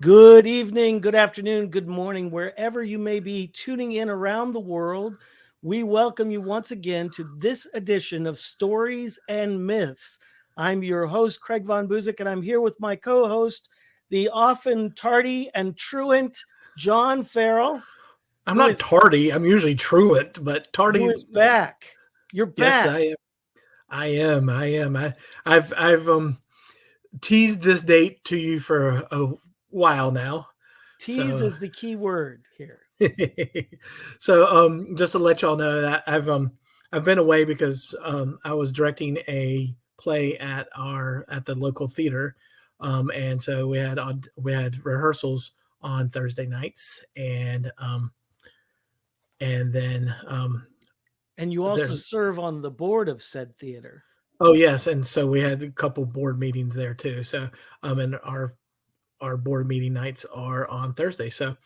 Good evening, good afternoon, good morning, wherever you may be tuning in around the world. We welcome you once again to this edition of Stories and Myths. I'm your host, Craig Von Buzik, and I'm here with my co host, the often tardy and truant John Farrell, I'm who not is tardy. I'm usually truant, but who tardy. is back. You're Yes, back. I am. I am. I am. I've teased this date to you for a while now. Tease So is the key word here. just to let y'all know that I've been away because I was directing a play at the local theater, and so we had rehearsals on Thursday nights, and then And you also there's serve on the board of said theater. Oh yes, and so we had a couple board meetings there too. So and our board meeting nights are on Thursday. So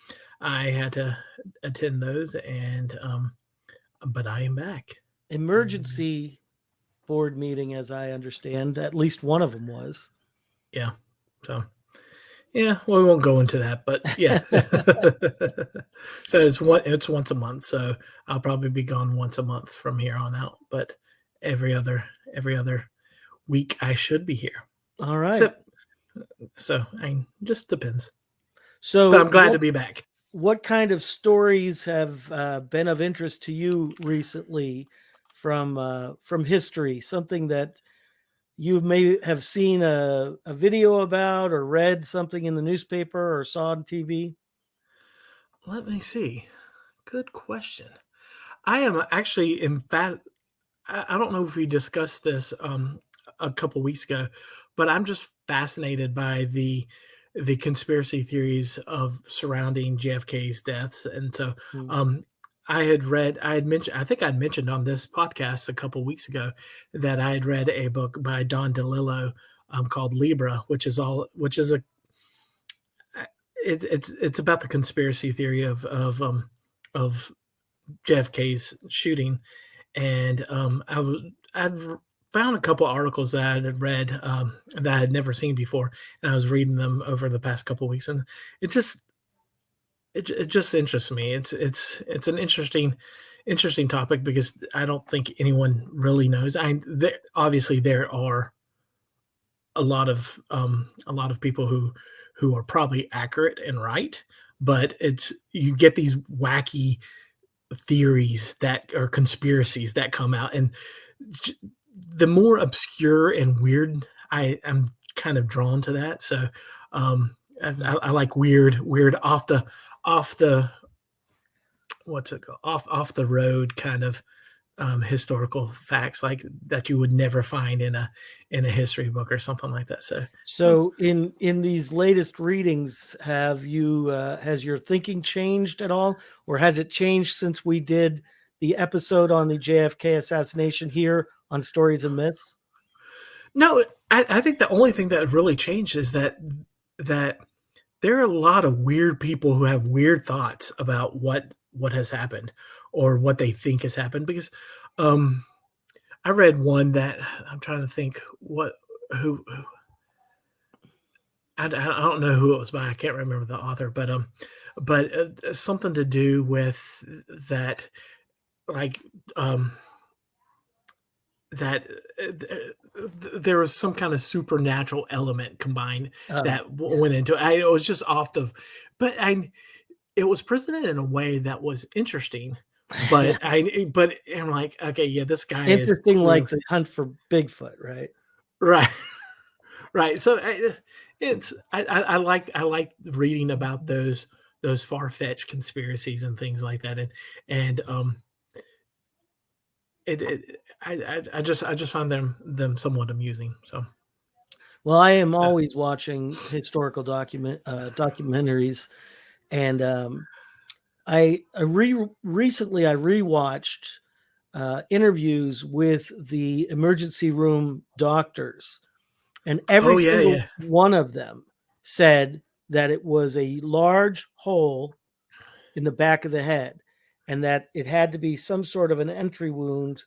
I had to attend those, and but I am back. Emergency board meeting, as I understand. At least one of them was. Yeah. So yeah, well, we won't go into that, but yeah. So it's once a month. So I'll probably be gone once a month from here on out. But every other every other week I should be here. All right. Except so I just depends. But So, I'm glad to be back. what kind of stories have been of interest to you recently from history? Something that you may have seen a video about, or read something in the newspaper, or saw on TV. Let me see. Good question. I am actually in fact I don't know if we discussed this a couple weeks ago, but I'm just fascinated by the conspiracy theories of surrounding JFK's deaths. And so Hmm. um I had mentioned I think I'd mentioned on this podcast a couple weeks ago that I had read a book by Don DeLillo called Libra, which is a it's about the conspiracy theory of JFK's shooting, and I've found a couple articles that I had read that I had never seen before, and I was reading them over the past couple weeks, and it just it just interests me. It's an interesting topic because I don't think anyone really knows. Obviously there are a lot of people who are probably accurate and right, but it's you get these wacky theories that are conspiracies that come out, and the more obscure and weird I'm kind of drawn to that. So I like weird off the what's it called off the road kind of historical facts like that you would never find in a history book or something like that. So So, in these latest readings, has your thinking changed at all, or has it changed since we did the episode on the JFK assassination here on Stories and Myths? no, I think the only thing that really changed is that there are a lot of weird people who have weird thoughts about what has happened or what they think has happened because um I read one that I'm trying to think what who I don't know who it was by. I can't remember the author, but something to do with that, like um, that there was some kind of supernatural element combined Oh, that yeah. went into it. It was just off the, but I it was presented in a way that was interesting. Yeah. But I'm like, okay, yeah, this guy is Interesting, clearly like the hunt for Bigfoot, right? right. Right. So I like reading about those far fetched conspiracies and things like that, and I just find them somewhat amusing. So Well, I am uh, always watching historical documentaries, and recently I rewatched interviews with the emergency room doctors, and every oh yeah, single yeah, one of them said that it was a large hole in the back of the head, and that it had to be some sort of an entry wound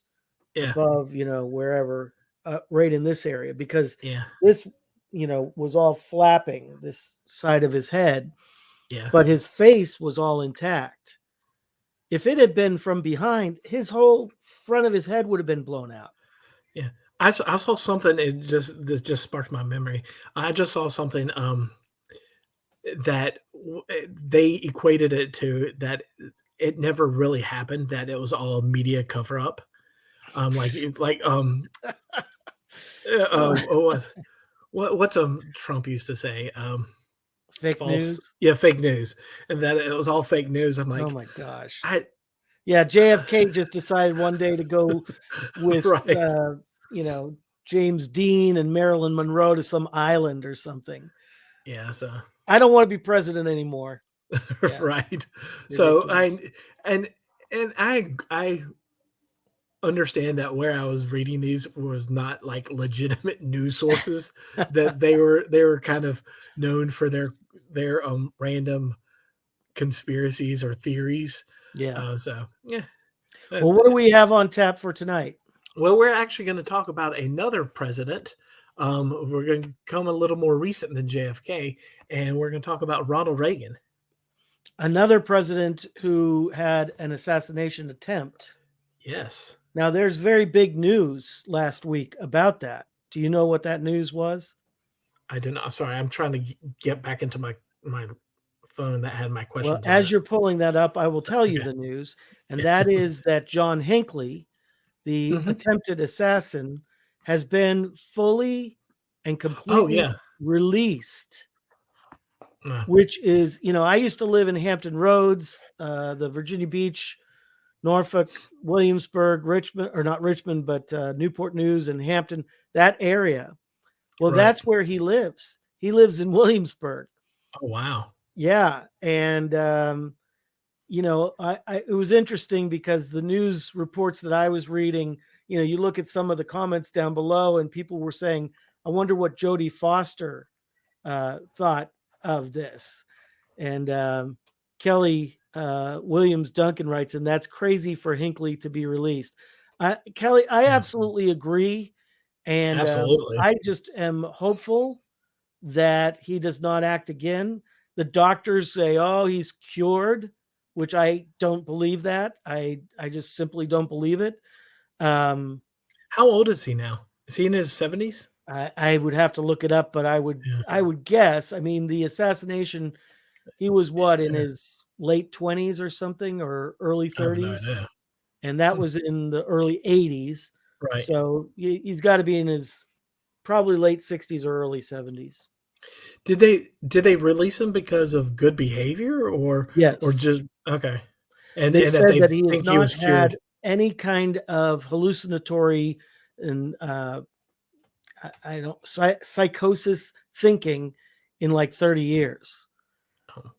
yeah, above, wherever, right in this area, because yeah, this was all flapping this side of his head, Yeah. but his face was all intact. If it had been from behind, his whole front of his head would have been blown out. Yeah. I saw something. This just sparked my memory. I just saw something that they equated it to that it never really happened. That it was all a media cover up. Like what what's Trump used to say? Fake False, news. yeah, fake news, and that it was all fake news. I'm Oh like, my gosh. I Yeah, JFK just decided one day to go with right, you know, James Dean and Marilyn Monroe to some island or something. yeah, so I don't want to be president anymore. Yeah, right. So ridiculous. and I understand that where I was reading these was not like legitimate news sources, that they were kind of known for their random conspiracies or theories. Yeah. So yeah. Uh, Well, what do we have on tap for tonight? well, we're actually going to talk about another president. We're going to come a little more recent than JFK, and we're going to talk about Ronald Reagan. Another president who had an assassination attempt. Yes. Now, there's very big news last week about that. Do you know what that news was? I do not. Sorry, I'm trying to get back into my phone that had my Well, questions on as it. you're pulling that up, I will So, tell you okay. the news, and that is that John Hinckley, the Hmm. attempted assassin, has been fully and Oh completely yeah. released. No. Which is, I used to live in Hampton Roads, the Virginia Beach, Norfolk, Williamsburg, Richmond, or not Richmond, but Newport News and Hampton, that area. Well, Right. that's where he lives. He lives in Williamsburg. Oh wow. Yeah. And, it was interesting because the news reports that I was reading, you look at some of the comments down below, and people were saying, I wonder what Jodie Foster thought of this. And Kelly Williams Duncan writes, and that's crazy for Hinckley to be released. Kelly, I Yeah. absolutely agree. And Absolutely. I just am hopeful that he does not act again. The doctors say, oh, he's cured, which I don't believe that. I just simply don't believe it. Um, How old is he now? Is he in his 70s? I would have to look it up, but Yeah. I would guess. I mean, the assassination, he was what, in Yeah. his late 20s or something, or early I have no 30s, idea. and that Hmm. was in the early 80s. Right. So he's got to be in his probably late 60s or early 70s. Did they release him because of good behavior, or Yes. just okay? They And that said they that he has think he not was had cured? any kind of hallucinatory and I don't psychosis thinking in like 30 years. Oh,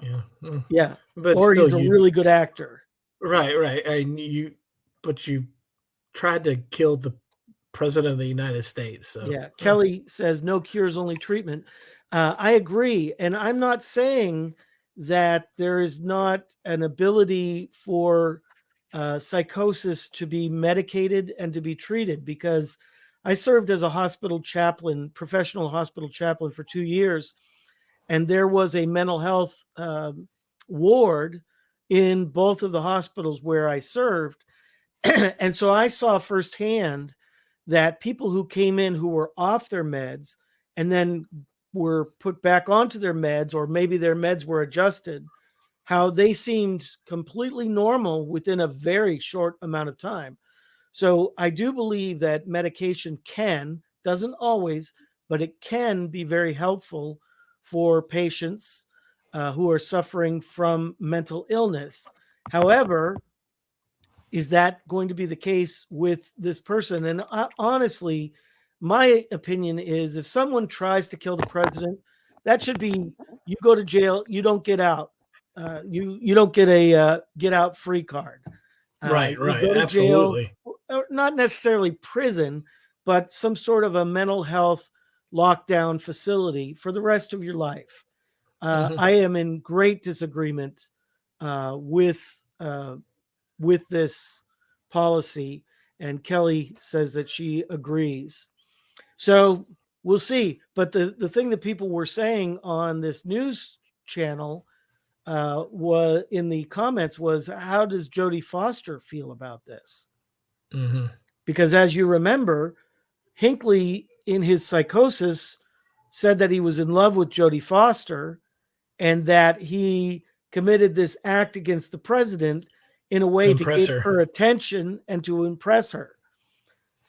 yeah. Yeah. But Or still, he's a you really good actor. right. And but you tried to kill the president of the United States. So, Yeah. Kelly says no cures, only treatment. I agree. And I'm not saying that there is not an ability for psychosis to be medicated and to be treated, because I served as a hospital chaplain, professional hospital chaplain for 2 years. And there was a mental health ward in both of the hospitals where I served. And so I saw firsthand that people who came in who were off their meds and then were put back onto their meds, or maybe their meds were adjusted, how they seemed completely normal within a very short amount of time. So I do believe that medication doesn't always, but it can be very helpful for patients who are suffering from mental illness. However, is that going to be the case with this person? And honestly, my opinion is if someone tries to kill the president, that should be, you go to jail, you don't get out. You don't get a get out free card. You right. go to jail, Absolutely. or not necessarily prison, but some sort of a mental health lockdown facility for the rest of your life. Hmm. I am in great disagreement uh, with uh, with this policy, and Kelly says that she agrees. So we'll see. But the thing that people were saying on this news channel was in the comments was, how does Jodie Foster feel about this? Mm-hmm. Because as you remember, Hinckley in his psychosis said that he was in love with Jodie Foster and that he committed this act against the president in a To way to impress get her. her attention and to impress her.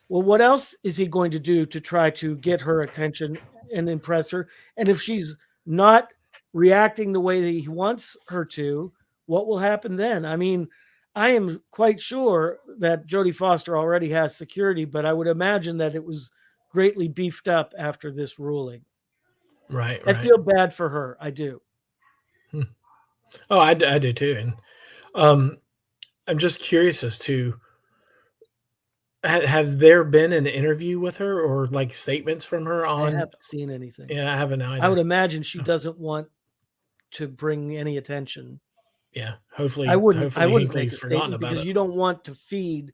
Well, what else is he going to do to try to get her attention and impress her? And if she's not reacting the way that he wants her to, what will happen then? I mean, I am quite sure that Jodie Foster already has security, but I would imagine that it was greatly beefed up after this ruling. Right, I right. feel bad for her. I do. Oh, I do too. And um, I'm just curious as to has there been an interview with her or like statements from her I on? haven't seen anything. Yeah, I haven't I would either. imagine she Oh, doesn't want to bring any attention. yeah, I hopefully, wouldn't I hopefully wouldn't make Hinckley's a forgotten statement about because it. you don't want to feed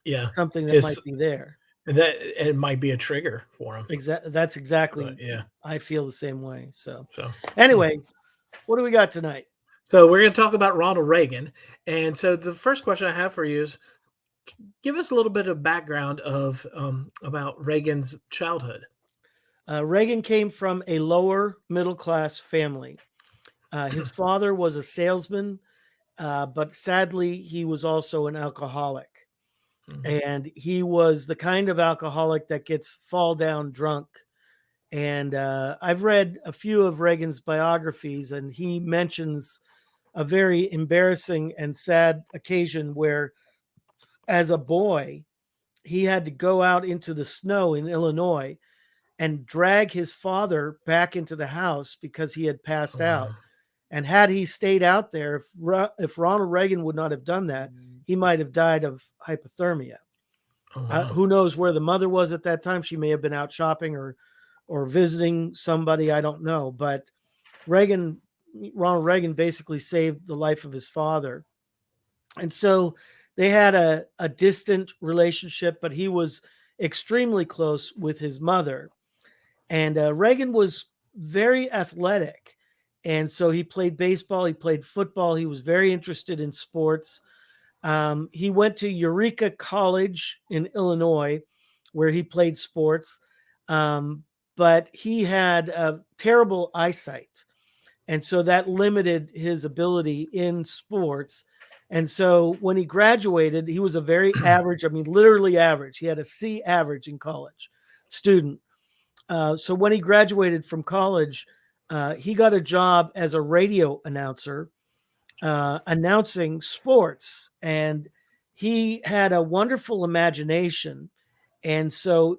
Yeah, something that his might be there. that it might be a trigger for him. That's But exactly, yeah, I feel the same way. So so hmm. anyway, what do we got tonight? So we're going to talk about Ronald Reagan. And so the first question I have for you is, give us a little bit of background of about Reagan's childhood. Reagan came from a lower middle class family. His father was a salesman, but sadly, he was also an alcoholic. Mhm. And he was the kind of alcoholic that gets fall down drunk. And I've read a few of Reagan's biographies, and he mentions a very embarrassing and sad occasion where, as a boy, he had to go out into the snow in Illinois and drag his father back into the house because he had passed Oh, wow. out. And had he stayed out there, if Ronald Reagan would not have done that, he might have died of hypothermia. Oh, wow. Who knows where the mother was at that time? She may have been out shopping or visiting somebody. I don't know. But Reagan, Ronald Reagan, basically saved the life of his father, and so they had a distant relationship. But he was extremely close with his mother, and Reagan was very athletic, and so he played baseball, he played football, he was very interested in sports. He went to Eureka College in Illinois, where he played sports, um, but he had terrible eyesight. And so that limited his ability in sports. And so when he graduated, he was a very average, I mean, literally average. He had a C average in college student. So when he graduated from college, he got a job as a radio announcer announcing sports, and he had a wonderful imagination. And so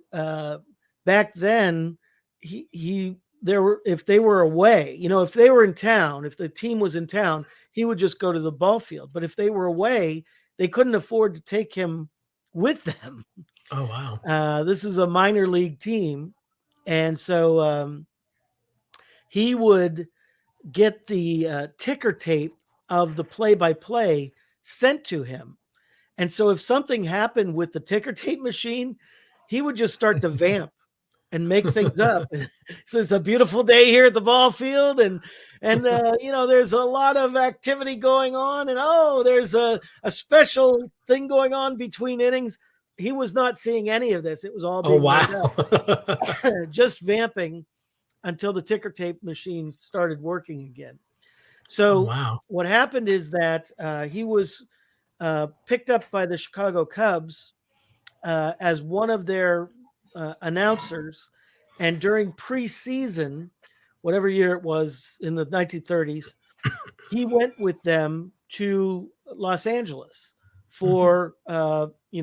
back then, he there were if they were away, if they were in town, if the team was in town, he would just go to the ball field. But if they were away, they couldn't afford to take him with them. Oh, wow. This is a minor league team, and so he would get the ticker tape of the play-by-play sent to him. And so if something happened with the ticker tape machine, he would just start to vamp and make things up. So it's a beautiful day here at the ball field, and there's a lot of activity going on, and there's a special thing going on between innings. He was not seeing any of this. It was all Oh, being made wow. up, just vamping until the ticker tape machine started working again. Oh, So wow. what happened is that he was picked up by the Chicago Cubs as one of their announcers, and during preseason, whatever year it was in the 1930s, he went with them to Los Angeles Mhm.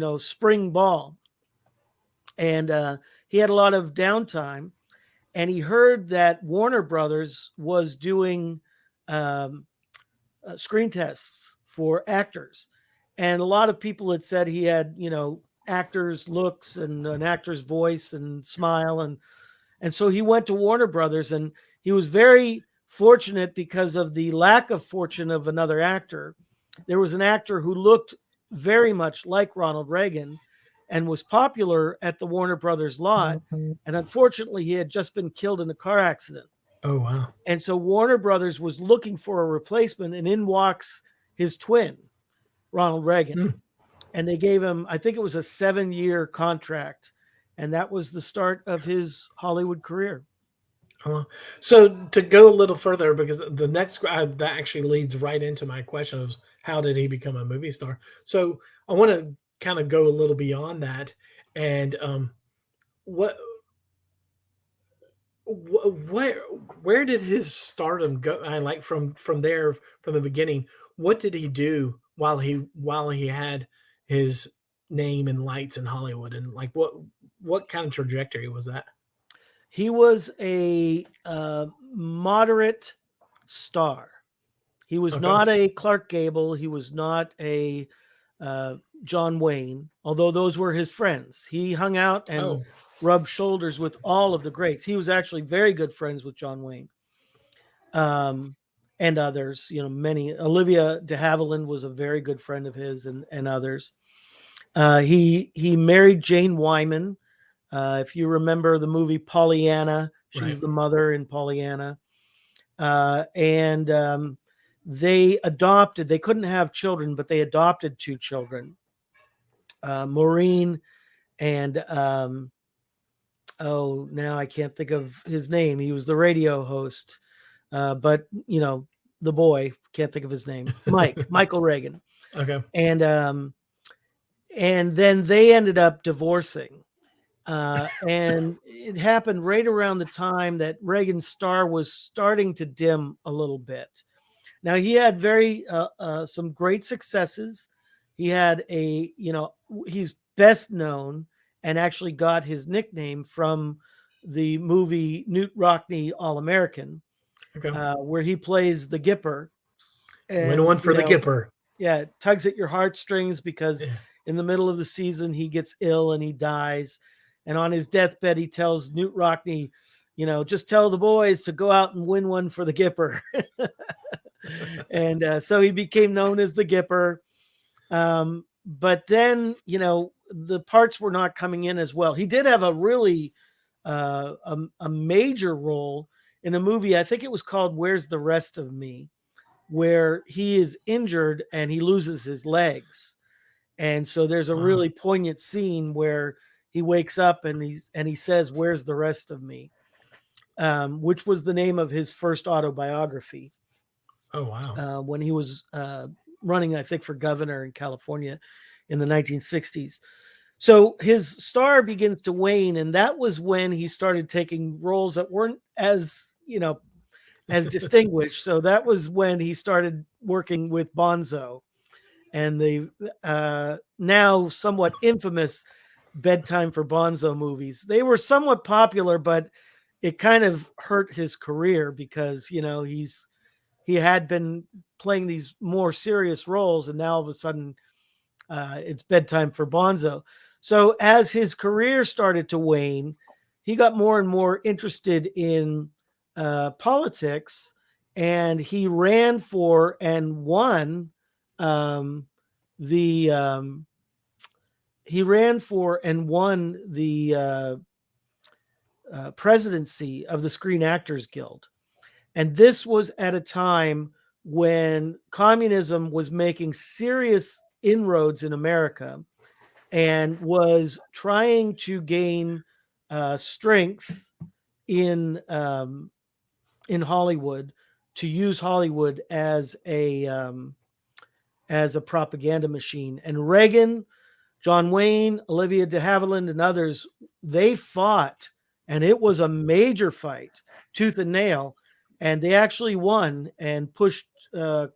for spring ball, and he had a lot of downtime, and he heard that Warner Brothers was doing um, screen tests for actors, and a lot of people had said he had actors looks and an actor's voice and smile, and so he went to Warner Brothers, and he was very fortunate because of the lack of fortune of another actor. There was an actor who looked very much like Ronald Reagan, and was popular at the Warner Brothers lot. And unfortunately, he had just been killed in a car accident. Oh, wow. And so Warner Brothers was looking for a replacement, and in walks his twin, Ronald Reagan. Mm. And they gave him, I think it was a 7-year contract. And that was the start of his Hollywood career. So to go a little further, because the next that actually leads right into my question of how did he become a movie star? So I want to kind of go a little beyond that, and what where where did his stardom go? I like from there from the beginning. What did he do while he had his name and lights in Hollywood, and like what kind of trajectory was that? He was a moderate star. He was Okay. not a Clark Gable. He was not a uh, John Wayne, although those were his friends. He hung out and Oh, rubbed shoulders with all of the greats. He was actually very good friends with John Wayne, um, and others. Many. Olivia de Havilland was a very good friend of his, and others. He married Jane Wyman. If you remember the movie Pollyanna, she's right. the mother in Pollyanna. And they adopted, they couldn't have children, but they adopted 2 children, Maureen and, oh, now I can't think of his name. He was the radio host, but, the boy, can't think of his name, Michael Reagan. Okay. And then they ended up divorcing. And it happened right around the time that Reagan's star was starting to dim a little bit. Now he had some great successes. He had he's best known and actually got his nickname from the movie Newt Rockney All American, Okay. where he plays the Gipper, Win and one for the Gipper. yeah, it tugs at your heartstrings because Yeah. in the middle of the season he gets ill and he dies, and on his deathbed he tells Newt Rockney, just tell the boys to go out and win one for the Gipper. And so he became known as the Gipper. But then, the parts were not coming in as well. He did have a really a major role in a movie. I think it was called Where's the Rest of Me, where he is injured and he loses his legs. And so there's a really poignant scene where he wakes up and he says, "Where's the rest of me?" Which was the name of his first autobiography. Oh, wow. When he was running, I think, for governor in California in the 1960s. So his star begins to wane, and that was when he started taking roles that weren't as distinguished. So that was when he started working with Bonzo and the now somewhat infamous Bedtime for Bonzo movies. They were somewhat popular, but it kind of hurt his career because he had been playing these more serious roles, and now all of a sudden it's Bedtime for Bonzo. So as his career started to wane, he got more and more interested in politics, and he ran for and won the presidency of the Screen Actors Guild. And this was at a time when communism was making serious inroads in America and was trying to gain strength in Hollywood, to use Hollywood as a propaganda machine. And Reagan, John Wayne, Olivia de Havilland, and others, they fought, and it was a major fight, tooth and nail. And they actually won and pushed the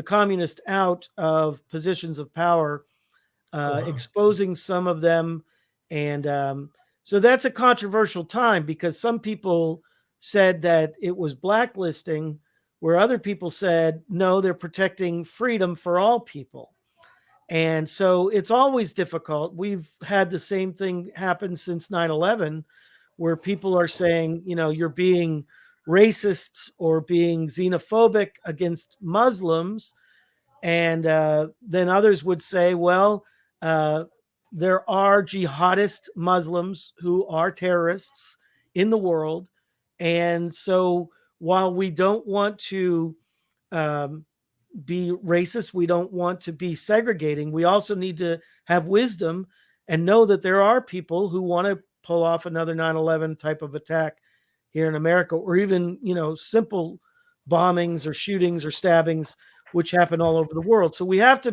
communists out of positions of power, Wow. exposing some of them. And so that's a controversial time because some people said that it was blacklisting, where other people said, no, they're protecting freedom for all people. And so it's always difficult. We've had the same thing happen since 9/11, where people are saying, you're being racist or being xenophobic against Muslims. And then others would say, well, there are jihadist Muslims who are terrorists in the world. And so while we don't want to um, be racist, we don't want to be segregating, we also need to have wisdom and know that there are people who want to pull off another 9/11 type of attack here in America, or even, simple bombings or shootings or stabbings, which happen all over the world. So we have to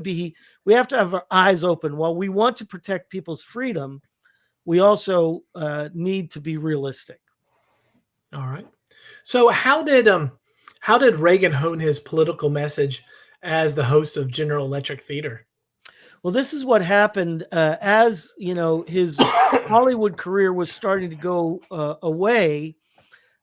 have our eyes open. While we want to protect people's freedom, we also need to be realistic. All right. So how did Reagan hone his political message as the host of General Electric Theater? Well, this is what happened as his Hollywood career was starting to go away.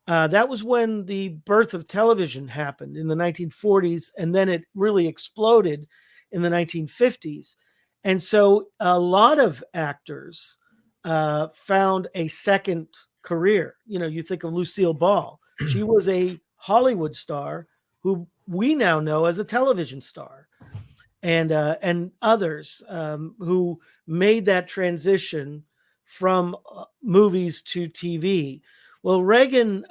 That was when the birth of television happened in the 1940s, and then it really exploded in the 1950s. And so a lot of actors found a second career. You think of Lucille Ball. She was a Hollywood star who we now know as a television star, and others who made that transition from movies to TV. Well, Reagan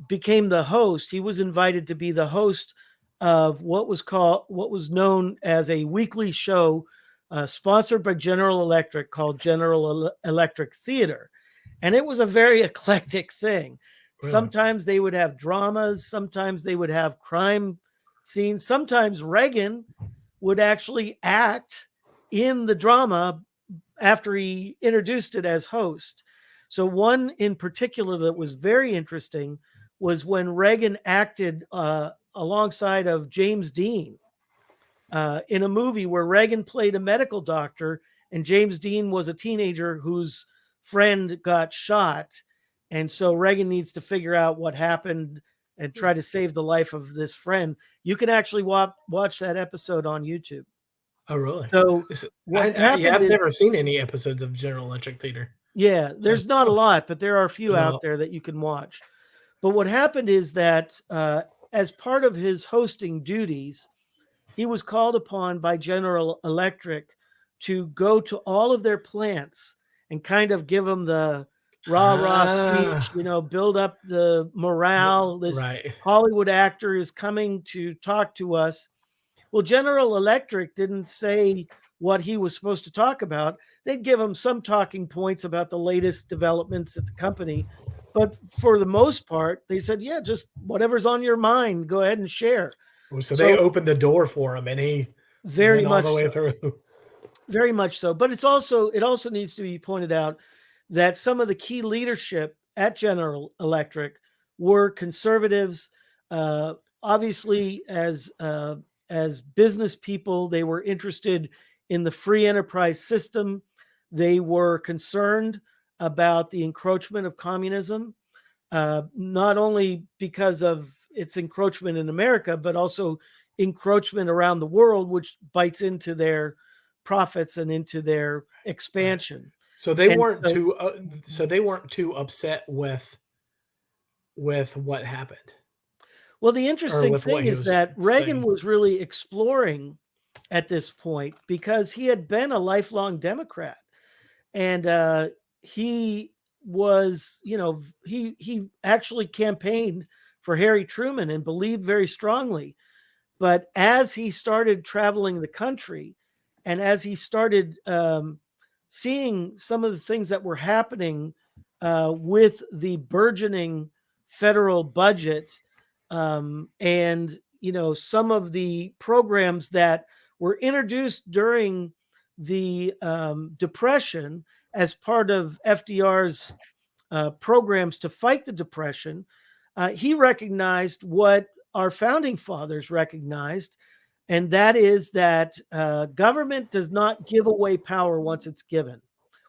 became the host. He was invited to be the host of what was known as a weekly show sponsored by General Electric called General Electric Theater. And it was a very eclectic thing. Really? Sometimes they would have dramas, sometimes they would have crime scenes, sometimes Reagan would actually act in the drama after he introduced it as host. So one in particular that was very interesting was when Reagan acted alongside of James Dean in a movie where Reagan played a medical doctor and James Dean was a teenager whose friend got shot. And so Reagan needs to figure out what happened and try to save the life of this friend. You can actually watch that episode on YouTube. Oh, really? So what happened I've is, never seen any episodes of General Electric Theater. yeah, there's not a lot, but there are a few There's not a out lot. there that you can watch. But what happened is that as part of his hosting duties, he was called upon by General Electric to go to all of their plants and kind of give them the rah-rah speech, build up the morale. This Right. Hollywood actor is coming to talk to us. Well, General Electric didn't say what he was supposed to talk about. They'd give him some talking points about the latest developments at the company. But for the most part, they said, yeah, just whatever's on your mind, go ahead and share. So they So opened the door for him, and he very went all much the way so. through. Very much so. But it also needs to be pointed out that some of the key leadership at General Electric were conservatives. Obviously, as business people, they were interested in the free enterprise system. They were concerned about the encroachment of communism, not only because of its encroachment in America, but also encroachment around the world, which bites into their profits and into their expansion. So they And weren't so, too. So they weren't too upset with what happened, well, the or interesting with what thing he is was that Reagan saying. was really exploring at this point because he had been a lifelong Democrat, and he was, he actually campaigned for Harry Truman and believed very strongly. But as he started traveling the country, and as he started seeing some of the things that were happening with the burgeoning federal budget, and some of the programs that were introduced during the Depression as part of FDR's programs to fight the Depression, he recognized what our founding fathers recognized, and that is that government does not give away power once it's given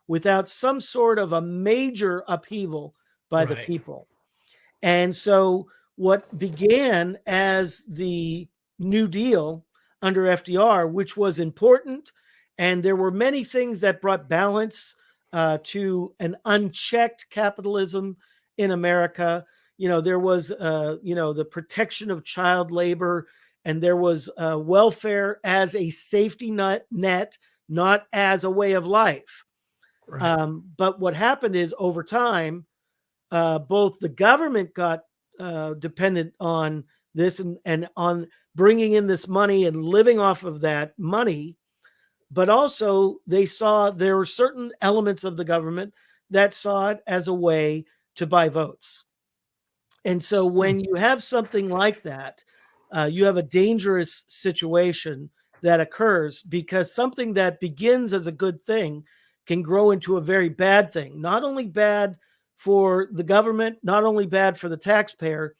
without some sort of a major upheaval by the Right. people. And so what began as the New Deal under FDR, which was important, and there were many things that brought balance to an unchecked capitalism in America. There was, the protection of child labor, and there was welfare as a safety net, not as a way of life. Right. But what happened is over time, both the government got dependent on this and on bringing in this money and living off of that money. But also, they saw there were certain elements of the government that saw it as a way to buy votes. And so, when you have something like that, you have a dangerous situation that occurs because something that begins as a good thing can grow into a very bad thing. Not only bad for the government, not only bad for the taxpayer,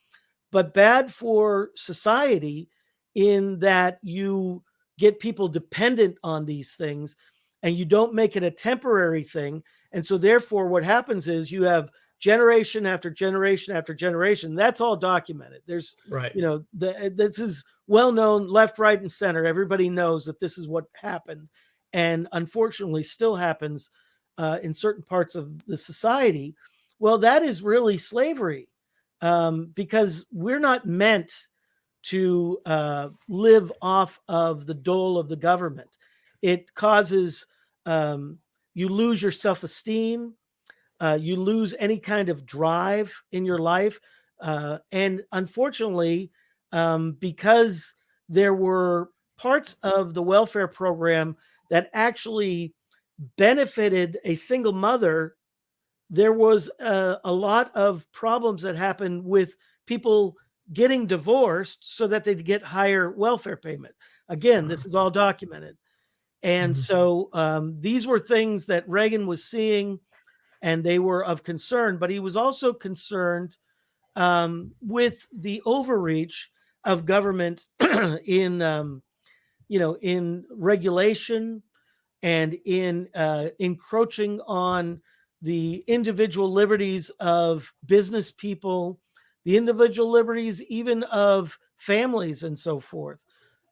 but bad for society in that you get people dependent on these things and you don't make it a temporary thing. And so, therefore, what happens is you have generation after generation after generation. That's all documented. There's, Right. this is well known, left, right, and center. Everybody knows that this is what happened, and unfortunately, still happens in certain parts of the society. Well, that is really slavery, because we're not meant to live off of the dole of the government. It causes you lose your self-esteem. You lose any kind of drive in your life. And unfortunately, because there were parts of the welfare program that actually benefited a single mother, there was a lot of problems that happened with people getting divorced so that they'd get higher welfare payment. Again, this is all documented. And so these were things that Reagan was seeing, and they were of concern, but he was also concerned with the overreach of government in, in regulation and in encroaching on the individual liberties of business people, the individual liberties even of families and so forth.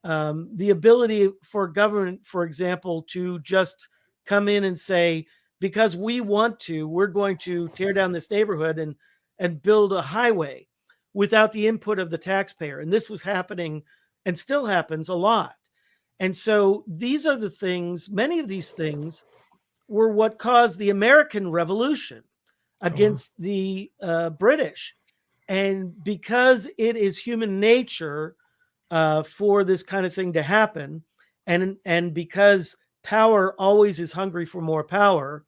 The ability for government, for example, to just come in and say, because we want to, we're going to tear down this neighborhood and build a highway without the input of the taxpayer. And this was happening and still happens a lot. And so these are the things, many of these things were what caused the American Revolution against the British. And because it is human nature for this kind of thing to happen, and because power always is hungry for more power,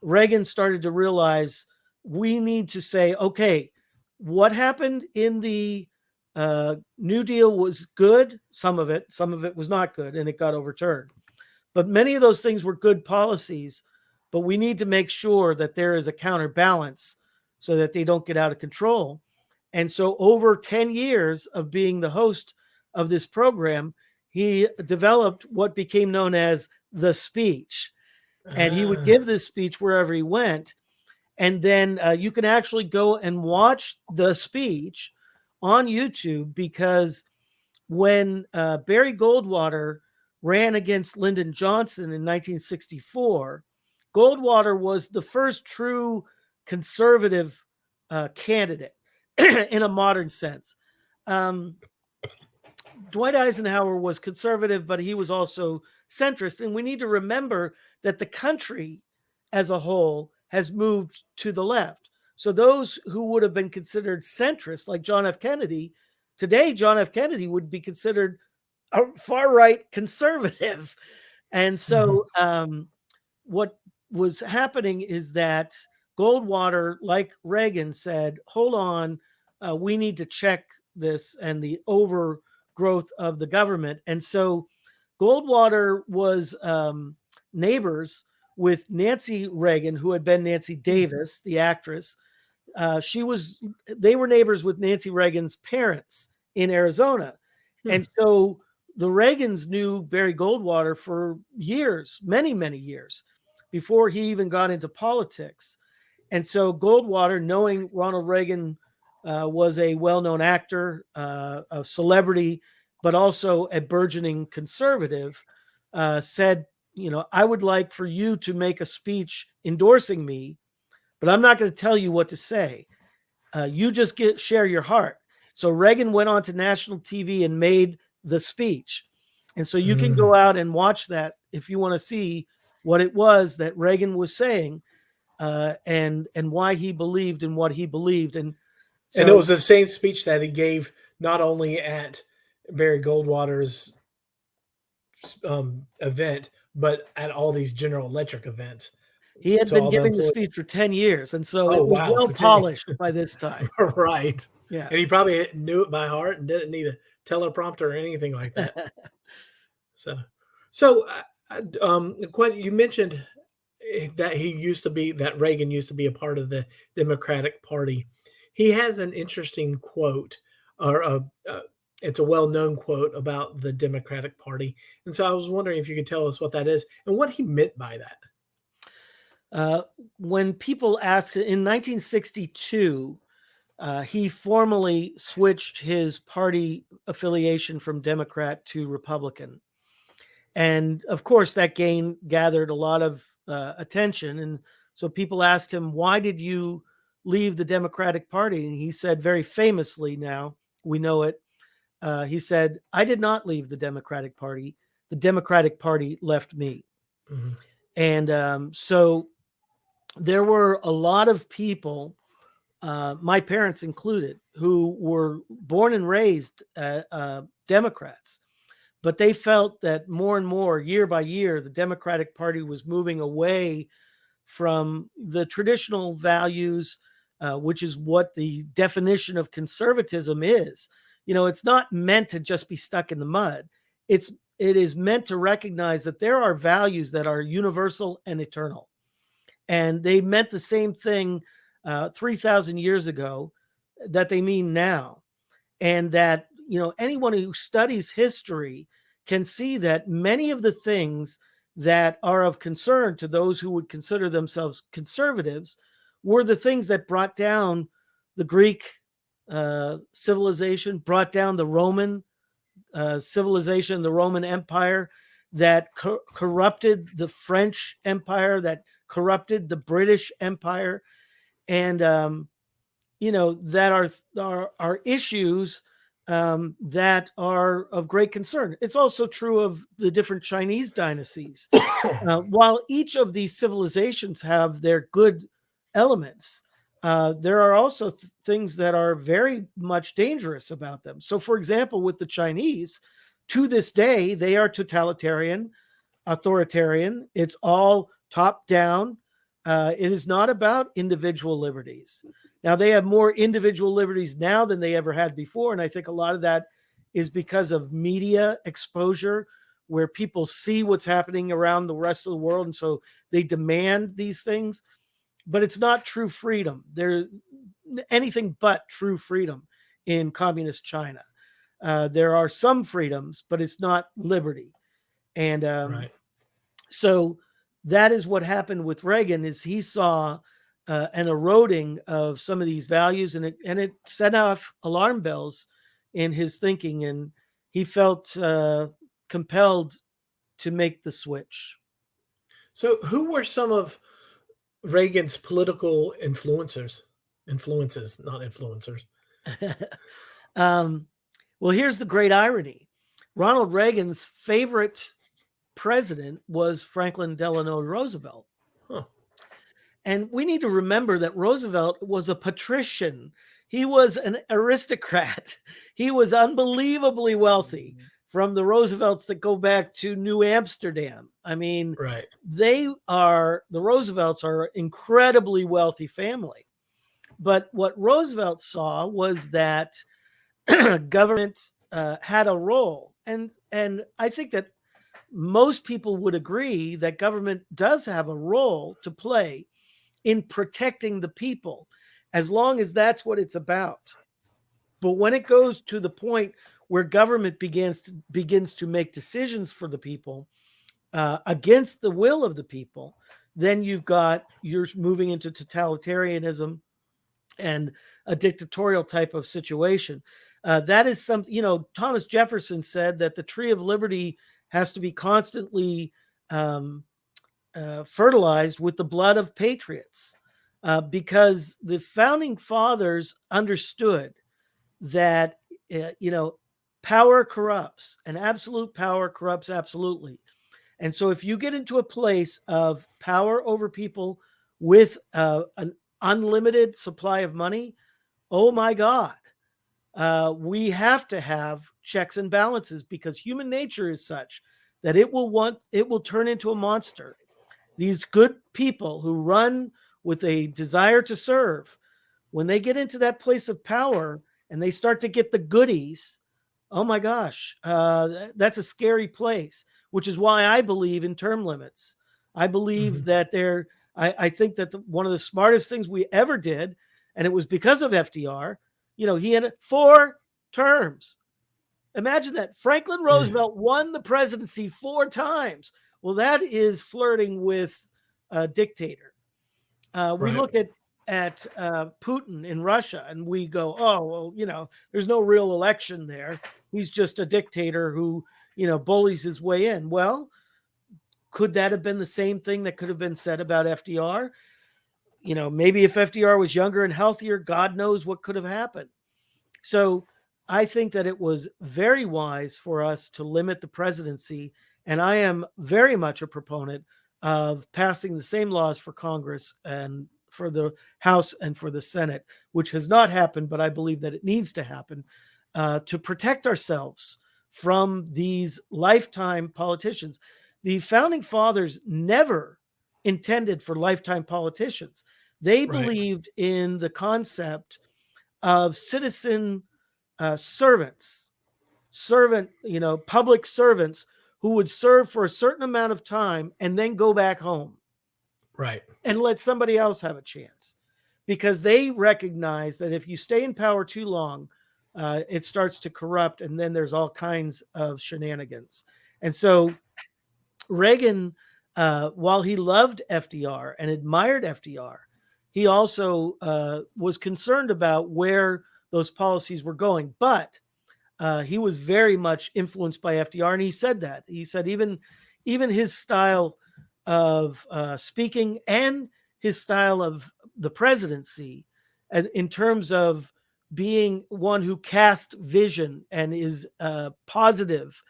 Reagan started to realize we need to say, okay, what happened in the New Deal was good. Some of it was not good, and it got overturned. But many of those things were good policies, but we need to make sure that there is a counterbalance so that they don't get out of control. And so over 10 years of being the host of this program, he developed what became known as the speech. And he would give this speech wherever he went. And then you can actually go and watch the speech on YouTube, because when Barry Goldwater ran against Lyndon Johnson in 1964, Goldwater was the first true conservative candidate in a modern sense. Dwight Eisenhower was conservative, but he was also centrist. And we need to remember that the country as a whole has moved to the left. So those who would have been considered centrist, like John F. Kennedy, today John F. Kennedy would be considered a far-right conservative. And so what was happening is that Goldwater, like Reagan, said, hold on, we need to check this and the overgrowth of the government. And so Goldwater was neighbors with Nancy Reagan, who had been Nancy Davis, the actress. They were neighbors with Nancy Reagan's parents in Arizona. And so the Reagans knew Barry Goldwater for years, many, many years, before he even got into politics. And so Goldwater, knowing Ronald Reagan was a well-known actor, a celebrity, but also a burgeoning conservative, said, I would like for you to make a speech endorsing me, but I'm not going to tell you what to say. You just share your heart. So Reagan went on to national TV and made the speech. And so you can go Mm. out and watch that if you want to see what it was that Reagan was saying, and why he believed in what he believed. And And it so was the same speech that he gave not only at Barry Goldwater's event, but at all these General Electric events he had to been all the giving the employees. speech for 10 years. And so Oh it was wow, well for 10 polished by this time. right. Yeah. And he probably knew it by heart and didn't need a teleprompter or anything like that. So, Quinn, you mentioned that that Reagan used to be a part of the Democratic Party. He has an interesting quote, or it's a well-known quote about the Democratic Party, and so I was wondering if you could tell us what that is and what he meant by that. Uh, when people asked in 1962, he formally switched his party affiliation from Democrat to Republican. And of course, that gathered a lot of attention. And so people asked him, why did you leave the Democratic Party? And he said, very famously, now we know it, he said, I did not leave the Democratic Party. The Democratic Party left me. Mhm. And so there were a lot of people, my parents included, who were born and raised Democrats, but they felt that more and more, year by year, the Democratic Party was moving away from the traditional values, which is what the definition of conservatism is. You know, it's not meant to just be stuck in the mud. It is meant to recognize that there are values that are universal and eternal, and they meant the same thing 3,000 years ago that they mean now. And that, you know, anyone who studies history can see that many of the things that are of concern to those who would consider themselves conservatives were the things that brought down the Greek civilization, brought down the Roman civilization, the Roman Empire, that corrupted the French Empire, that corrupted the British Empire, and you know, that are issues that are of great concern. It's also true of the different Chinese dynasties. While each of these civilizations have their good elements, there are also things that are very much dangerous about them. So, for example, with the Chinese, to this day, they are totalitarian, authoritarian. It's all top down. It is not about individual liberties. Now, they have more individual liberties now than they ever had before. And I think a lot of that is because of media exposure, where people see what's happening around the rest of the world. And so they demand these things. But it's not true freedom. There's anything but true freedom in communist China. There are some freedoms, but it's not liberty. And Right. so that is what happened with Reagan. Is he saw an eroding of some of these values, and it set off alarm bells in his thinking, and he felt compelled to make the switch. So, who were some of Reagan's political influences, not influencers? um, well, here's the great irony: Ronald Reagan's favorite president was Franklin Delano Roosevelt. Huh. And we need to remember that Roosevelt was a patrician. He was an aristocrat. He was unbelievably wealthy, from the Roosevelts that go back to New Amsterdam. I mean, Right. the Roosevelts are an incredibly wealthy family. But what Roosevelt saw was that government had a role. And I think that most people would agree that government does have a role to play in protecting the people, as long as that's what it's about. But when it goes to the point where government begins to make decisions for the people against the will of the people, then you're moving into totalitarianism and a dictatorial type of situation. That is something, you know, Thomas Jefferson said that the tree of liberty has to be constantly fertilized with the blood of patriots, because the founding fathers understood that, you know, power corrupts, and absolute power corrupts absolutely. And so if you get into a place of power over people with an unlimited supply of money, oh my God, we have to have checks and balances, because human nature is such that it will turn into a monster. These good people who run with a desire to serve, when they get into that place of power and they start to get the goodies, oh my gosh, that's a scary place, which is why I believe in term limits. I believe that I think that one of the smartest things we ever did, and it was because of FDR, he had 4 terms. Imagine that. Franklin Roosevelt won the presidency 4 times. Well, that is flirting with a dictator. We Right. look at Putin in Russia, and we go, oh, well, there's no real election there. He's just a dictator who, bullies his way in. Well, could that have been the same thing that could have been said about FDR? Maybe if FDR was younger and healthier, God knows what could have happened. So I think that it was very wise for us to limit the presidency. And I am very much a proponent of passing the same laws for Congress and for the House and for the Senate, which has not happened, but I believe that it needs to happen to protect ourselves from these lifetime politicians. The founding fathers never intended for lifetime politicians. They believed in the concept of citizen servants, public servants who would serve for a certain amount of time and then go back home. Right. And let somebody else have a chance, because they recognize that if you stay in power too long, it starts to corrupt, and then there's all kinds of shenanigans. And so Reagan, while he loved FDR and admired FDR, he also was concerned about where those policies were going. But he was very much influenced by FDR, and he said that. He said even his style of speaking and his style of the presidency, and in terms of being one who cast vision and is positive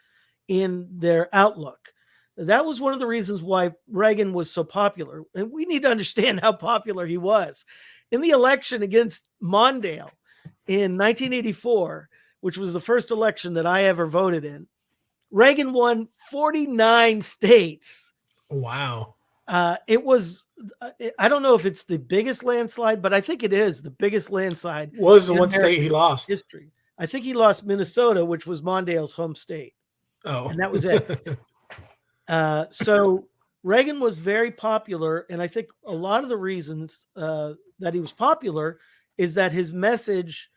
in their outlook. That was one of the reasons why Reagan was so popular. And we need to understand how popular he was. In the election against Mondale in 1984, which was the first election that I ever voted in, Reagan won 49 states. Wow. It was, I don't know if it's the biggest landslide, but I think it is the biggest landslide. What was the one state he lost? History. I think he lost Minnesota, which was Mondale's home state. Oh. And that was it. So Reagan was very popular. And I think a lot of the reasons that he was popular is that his message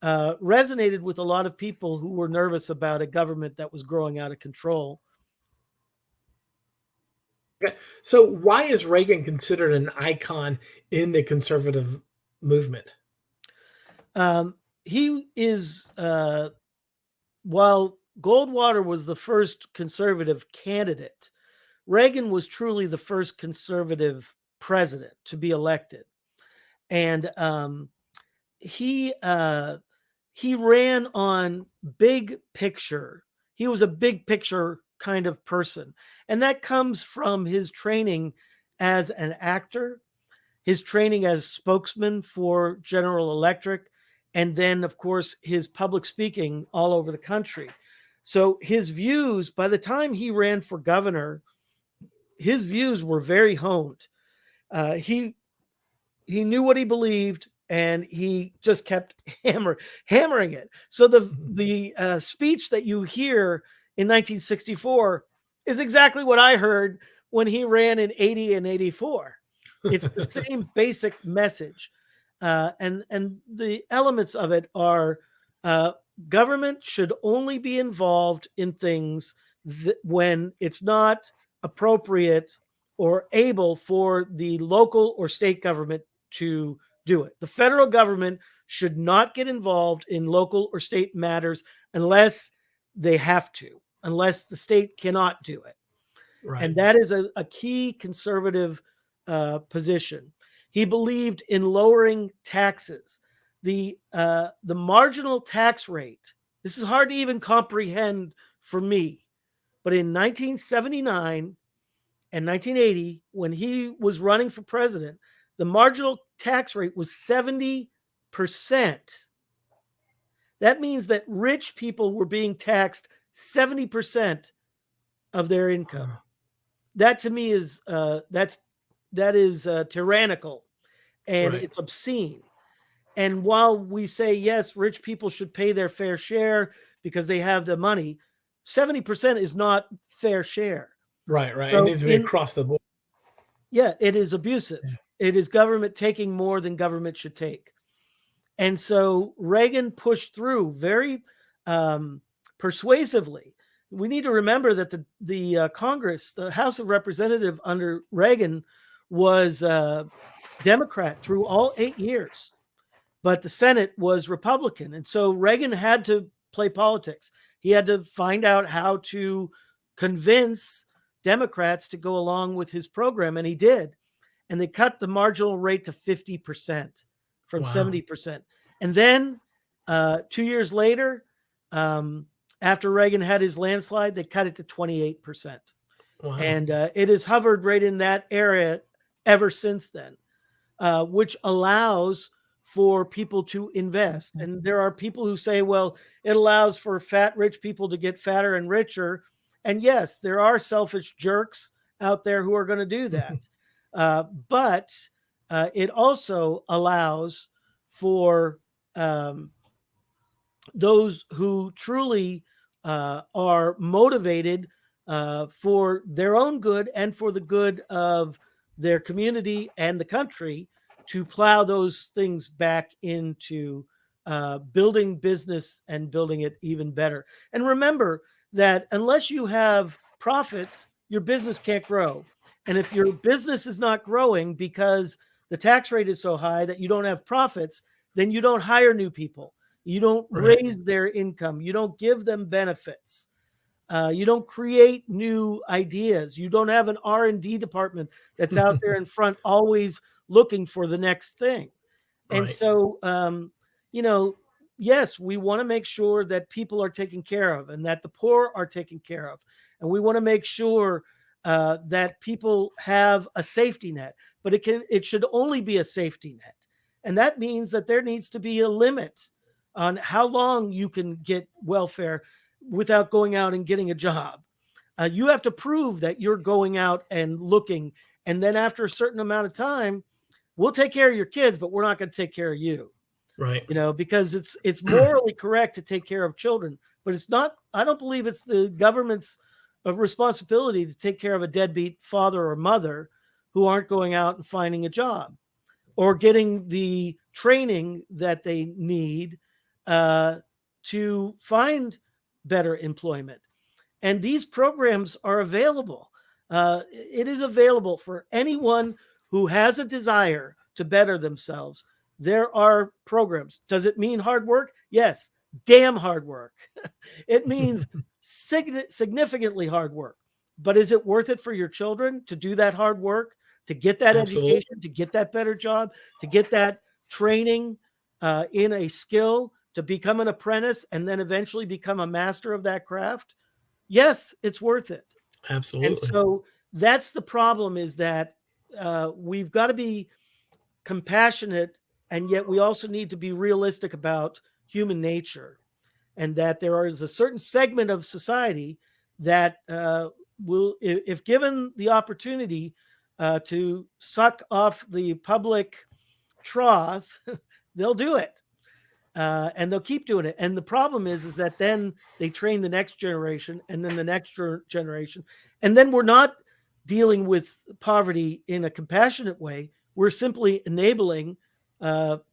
resonated with a lot of people who were nervous about a government that was growing out of control. So why is Reagan considered an icon in the conservative movement? He is, while Goldwater was the first conservative candidate, Reagan was truly the first conservative president to be elected. And he ran on big picture. He was a big picture kind of person. And that comes from his training as an actor, his training as spokesman for General Electric, and then, of course, his public speaking all over the country. So his views, by the time he ran for governor, his views were very honed. He knew what he believed, and he just kept hammering it. So the speech that you hear in 1964 is exactly what I heard when he ran in 80 and 84. It's the same basic message. And the elements of it are government should only be involved in things when it's not appropriate or able for the local or state government to do it. The federal government should not get involved in local or state matters unless they have to, unless the state cannot do it. Right. And that is a key conservative position. He believed in lowering taxes. The marginal tax rate This is hard to even comprehend for me. But in 1979 and 1980, when he was running for president, the marginal tax rate was 70%. That means that rich people were being taxed 70% of their income. That to me is that is tyrannical, and Right. it's obscene. And while we say yes, rich people should pay their fair share because they have the money, 70% is not fair share. Right, right. It So needs to be across the board. it is abusive. Yeah. It is government taking more than government should take. And so Reagan pushed through very persuasively. We need to remember that the Congress, the House of Representatives under Reagan, was Democrat through all 8 years, but the Senate was Republican. And so Reagan had to play politics. He had to find out how to convince Democrats to go along with his program, and he did. And they cut the marginal rate to 50% from Wow. 70%. And then 2 years later, after Reagan had his landslide, they cut it to 28%. Wow. And it has hovered right in that area ever since then, which allows for people to invest. And there are people who say, well, it allows for fat, rich people to get fatter and richer. And yes, there are selfish jerks out there who are going to do that. But it also allows for those who truly are motivated for their own good and for the good of their community and the country to plow those things back into building business and building it even better. And remember that unless you have profits, your business can't grow. And if your business is not growing because the tax rate is so high that you don't have profits, then you don't hire new people. You don't raise their income. You don't give them benefits. You don't create new ideas. You don't have an R&D department that's out there in front always looking for the next thing. And so, yes, we want to make sure that people are taken care of and that the poor are taken care of. And we want to make sure that people have a safety net, but it should only be a safety net. And that means that there needs to be a limit on how long you can get welfare without going out and getting a job. You have to prove that you're going out and looking. And then after a certain amount of time, we'll take care of your kids, but we're not going to take care of you. Right. Because it's morally correct to take care of children, but it's not, I don't believe it's the government's responsibility to take care of a deadbeat father or mother who aren't going out and finding a job or getting the training that they need to find better employment. And these programs are available. It is available for anyone who has a desire to better themselves. There are programs. Does it mean hard work? Yes, damn hard work. It means significantly hard work. But is it worth it for your children to do that hard work, to get that education, to get that better job, to get that training in a skill, to become an apprentice and then eventually become a master of that craft? Yes, it's worth it. Absolutely. And so that's the problem, is that we've got to be compassionate, and yet we also need to be realistic about human nature, and that there is a certain segment of society that will, if given the opportunity to suck off the public trough, they'll do it. And they'll keep doing it. And the problem is that then they train the next generation and then the next generation. And then we're not dealing with poverty in a compassionate way. We're simply enabling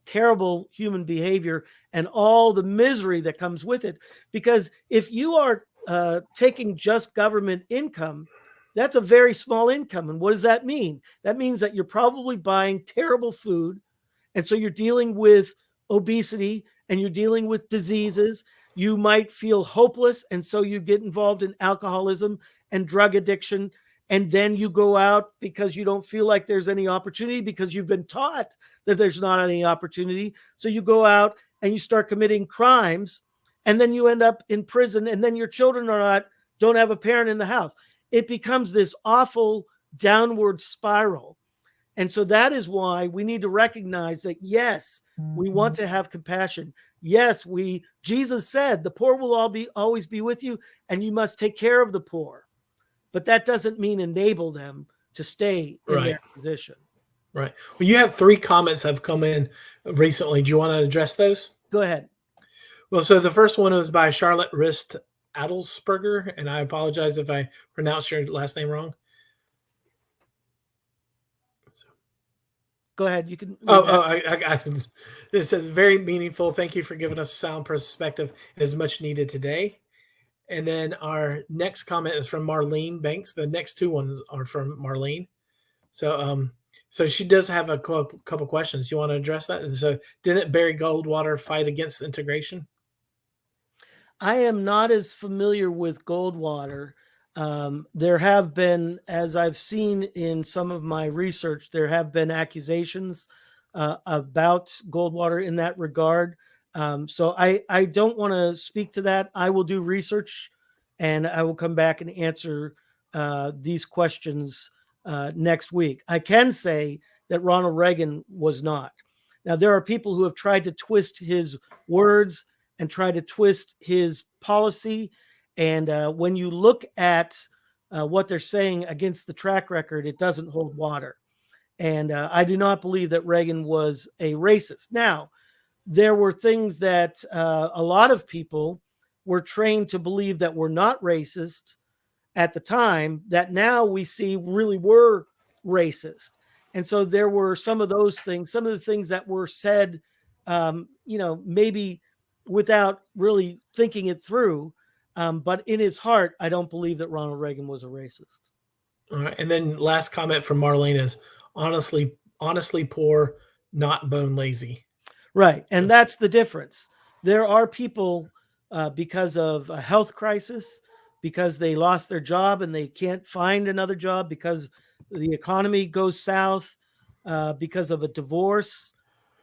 terrible human behavior and all the misery that comes with it. Because if you are taking just government income, that's a very small income. And what does that mean? That means that you're probably buying terrible food. And so you're dealing with obesity and you're dealing with diseases. You might feel hopeless, and so you get involved in alcoholism and drug addiction. And then you go out because you don't feel like there's any opportunity, because you've been taught that there's not any opportunity. So you go out and you start committing crimes, and then you end up in prison, and then your children don't have a parent in the house. It becomes this awful downward spiral. And so that is why we need to recognize that, yes, we want to have compassion. Yes, Jesus said the poor will always be with you, and you must take care of the poor. But that doesn't mean enable them to stay in Right. their position. Right. Well, you have 3 comments that have come in recently. Do you want to address those? Go ahead. Well, so the first one was by Charlotte Rist Adelsberger, and I apologize if I pronounced your last name wrong. Go ahead. You can. It says very meaningful. Thank you for giving us a sound perspective. It is much needed today. And then our next comment is from Marlene Banks. The next 2 ones are from Marlene. So she does have a couple questions. You want to address that? So didn't Barry Goldwater fight against integration? I am not as familiar with Goldwater. There have been, as I've seen in some of my research, there have been accusations about Goldwater in that regard. So I don't want to speak to that. I will do research, and I will come back and answer these questions next week. I can say that Ronald Reagan was not. Now, there are people who have tried to twist his words and try to twist his policy. And when you look at what they're saying against the track record, it doesn't hold water. And I do not believe that Reagan was a racist. Now, there were things that a lot of people were trained to believe that were not racist at the time that now we see really were racist. And so there were some of those things, some of the things that were said, maybe without really thinking it through. But in his heart, I don't believe that Ronald Reagan was a racist. All right. And then last comment from Marlene is honestly poor, not bone lazy. Right. And that's the difference. There are people because of a health crisis, because they lost their job and they can't find another job, because the economy goes south, because of a divorce.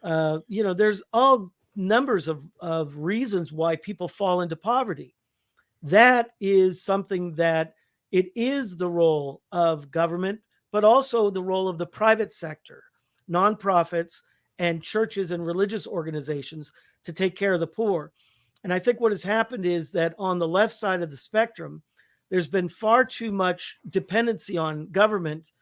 There's all numbers of reasons why people fall into poverty. That is something that it is the role of government, but also the role of the private sector, nonprofits, and churches and religious organizations to take care of the poor. And I think what has happened is that on the left side of the spectrum, there's been far too much dependency on government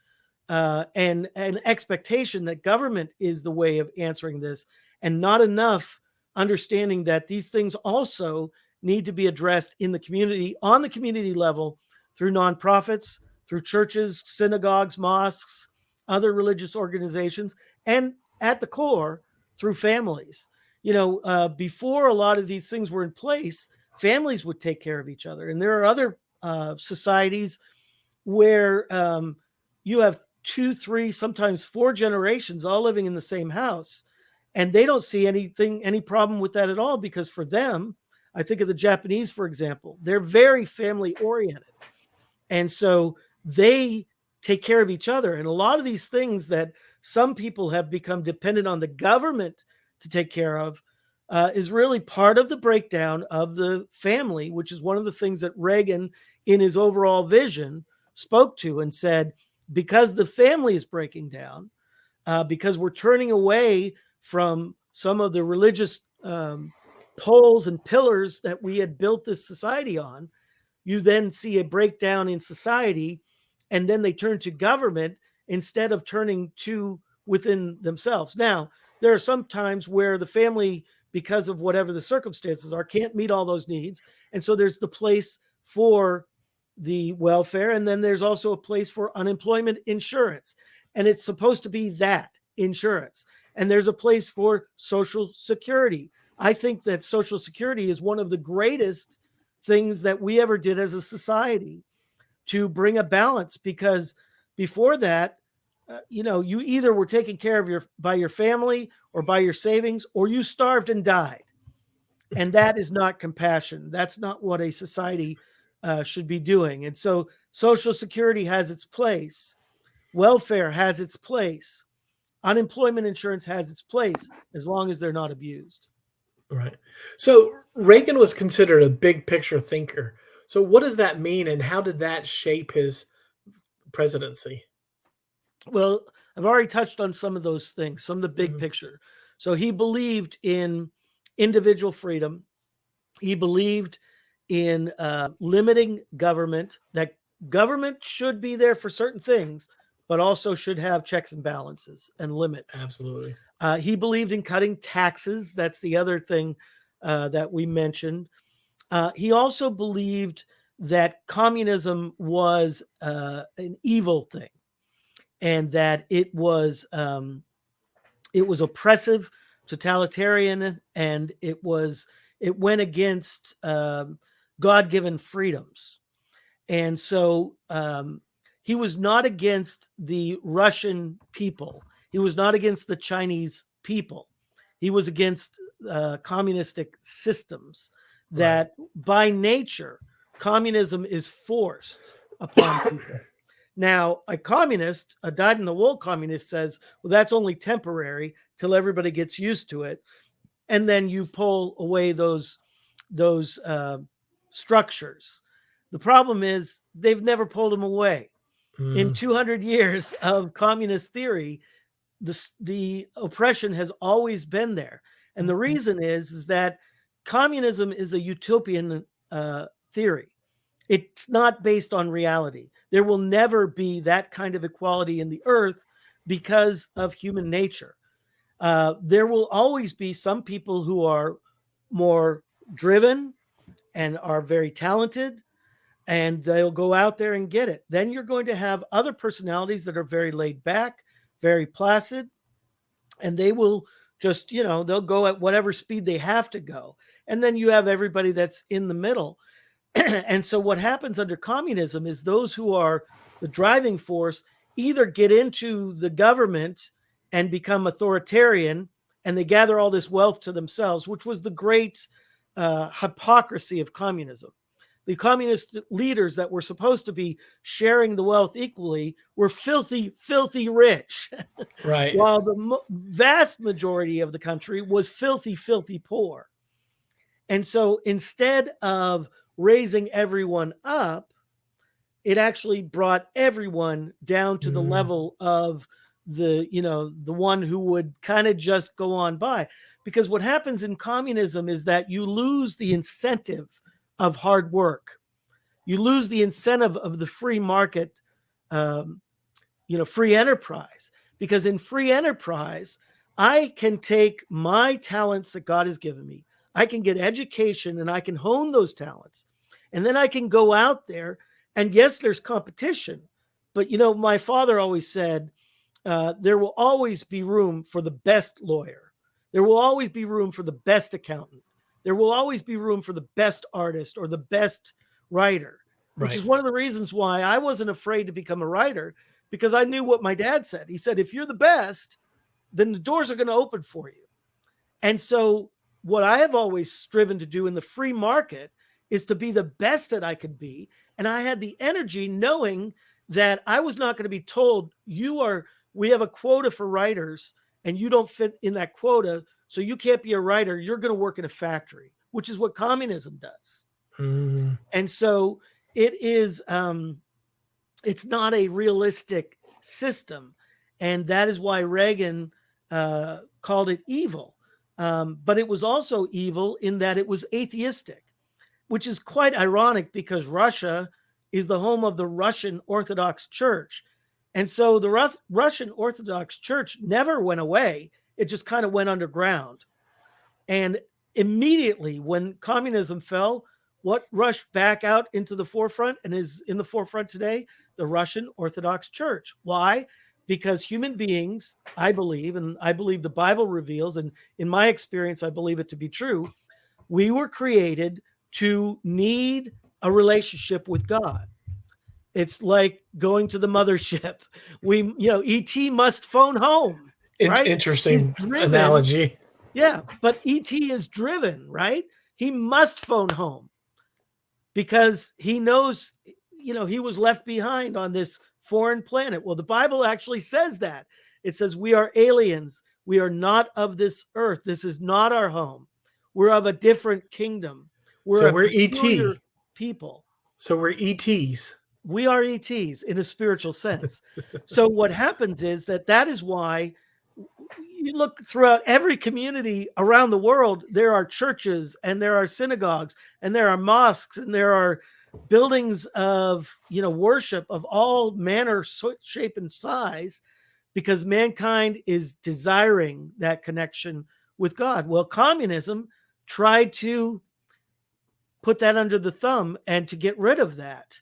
and an expectation that government is the way of answering this, and not enough understanding that these things also need to be addressed in the community, on the community level, through nonprofits, through churches, synagogues, mosques, other religious organizations, and at the core, through families. Before a lot of these things were in place, families would take care of each other. And there are other societies where you have 2, 3, sometimes 4 generations all living in the same house. And they don't see any problem with that at all, because for them, I think of the Japanese, for example, they're very family oriented. And so they take care of each other. And a lot of these things that some people have become dependent on the government to take care of is really part of the breakdown of the family, which is one of the things that Reagan, in his overall vision, spoke to and said, because the family is breaking down, because we're turning away from some of the religious poles and pillars that we had built this society on, you then see a breakdown in society, and then they turn to government instead of turning to within themselves. Now, there are some times where the family, because of whatever the circumstances are, can't meet all those needs. And so there's the place for the welfare, and then there's also a place for unemployment insurance. And it's supposed to be that insurance. And there's a place for Social Security. I think that Social Security is one of the greatest things that we ever did as a society to bring a balance, because before that, you either were taken care of by your family or by your savings, or you starved and died. And that is not compassion. That's not what a society should be doing. And so Social Security has its place. Welfare has its place. Unemployment insurance has its place, as long as they're not abused. Right. So Reagan was considered a big picture thinker. So what does that mean, and how did that shape his presidency? Well, I've already touched on some of those things, some of the big Mhm. picture. So he believed in individual freedom. He believed in limiting government, that government should be there for certain things, but also should have checks and balances and limits. Absolutely. He believed in cutting taxes. That's the other thing that we mentioned. He also believed that communism was an evil thing, and that it was oppressive, totalitarian, and it went against God-given freedoms. And so he was not against the Russian people. He was not against the Chinese people. He was against communistic systems Right. that, by nature, communism is forced upon people. Now, a communist, a dyed-in-the-wool communist, says, well, that's only temporary till everybody gets used to it, and then you pull away those structures. The problem is they've never pulled them away. In Mm, 200 years of communist theory, the oppression has always been there, and the reason is that communism is a utopian theory. It's not based on reality. There will never be that kind of equality in the earth because of human nature. There will always be some people who are more driven and are very talented, and they'll go out there and get it. Then you're going to have other personalities that are very laid back, very placid, and they will just, they'll go at whatever speed they have to go. And then you have everybody that's in the middle. And so what happens under communism is those who are the driving force either get into the government and become authoritarian, and they gather all this wealth to themselves, which was the great hypocrisy of communism. The communist leaders that were supposed to be sharing the wealth equally were filthy, filthy rich, right. while the vast majority of the country was filthy, filthy poor. And so instead of raising everyone up, it actually brought everyone down to the Mm, level of the one who would kind of just go on by. Because what happens in communism is that you lose the incentive of hard work. You lose the incentive of the free market, um, free enterprise. Because in free enterprise, I can take my talents that God has given me, I can get education, and I can hone those talents. And then I can go out there, and yes, there's competition. But, my father always said, there will always be room for the best lawyer. There will always be room for the best accountant. There will always be room for the best artist or the best writer, which right. is one of the reasons why I wasn't afraid to become a writer, because I knew what my dad said. He said, if you're the best, then the doors are going to open for you. And so, what I have always striven to do in the free market is to be the best that I could be. And I had the energy knowing that I was not going to be told, we have a quota for writers and you don't fit in that quota. So you can't be a writer. You're going to work in a factory, which is what communism does. Mm, And so it's not a realistic system. And that is why Reagan called it evil. But it was also evil in that it was atheistic, which is quite ironic because Russia is the home of the Russian Orthodox Church. And so the Russian Orthodox Church never went away. It just kind of went underground. And immediately when communism fell, what rushed back out into the forefront and is in the forefront today? The Russian Orthodox Church. Why? Because human beings, I believe, and I believe the Bible reveals, and in my experience, I believe it to be true, we were created to need a relationship with God. It's like going to the mothership. ET must phone home, right? He's interesting driven. analogy. Yeah, but ET is driven, right? He must phone home because he knows, he was left behind on this foreign planet. Well, the Bible actually says that. It says we are aliens. We are not of this earth. This is not our home. We're of a different kingdom. We're So a we're peculiar ET. people. So we're ETs. We are ETs in a spiritual sense. So what happens is that is why you look throughout every community around the world, there are churches and there are synagogues and there are mosques and there are buildings of, worship of all manner, shape, and size, because mankind is desiring that connection with God. Well, communism tried to put that under the thumb and to get rid of that.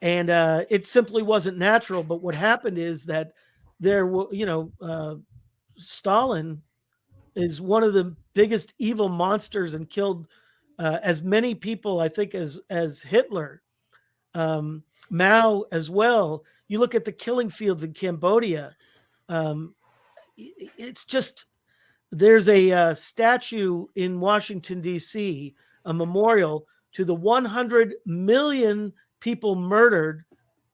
And it simply wasn't natural. But what happened is that there were, Stalin is one of the biggest evil monsters and killed as many people, I think, as Hitler. Mao as well. You look at the killing fields in Cambodia. Um, it's just, there's a statue in Washington, D.C., a memorial to the 100 million people murdered